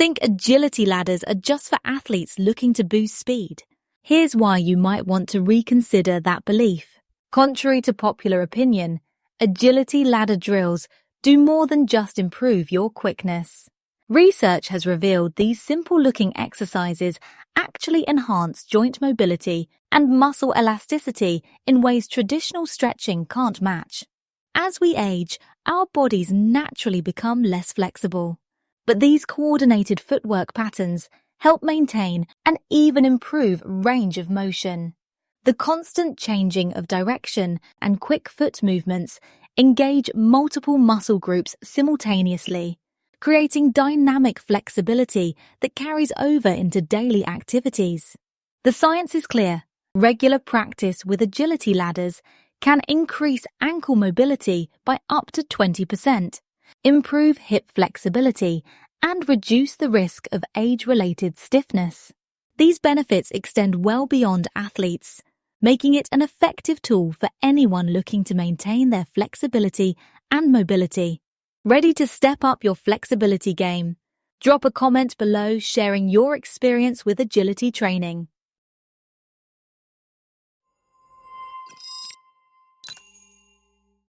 think agility ladders are just for athletes looking to boost speed. Here's why you might want to reconsider that belief. Contrary to popular opinion, agility ladder drills do more than just improve your quickness. Research has revealed these simple-looking exercises actually enhance joint mobility and muscle elasticity in ways traditional stretching can't match. As we age, our bodies naturally become less flexible. But these coordinated footwork patterns help maintain and even improve range of motion. The constant changing of direction and quick foot movements engage multiple muscle groups simultaneously, creating dynamic flexibility that carries over into daily activities. The science is clear. Regular practice with agility ladders can increase ankle mobility by up to 20%, improve hip flexibility, and reduce the risk of age-related stiffness. These benefits extend well beyond athletes, making it an effective tool for anyone looking to maintain their flexibility and mobility. Ready to step up your flexibility game? Drop a comment below sharing your experience with agility training.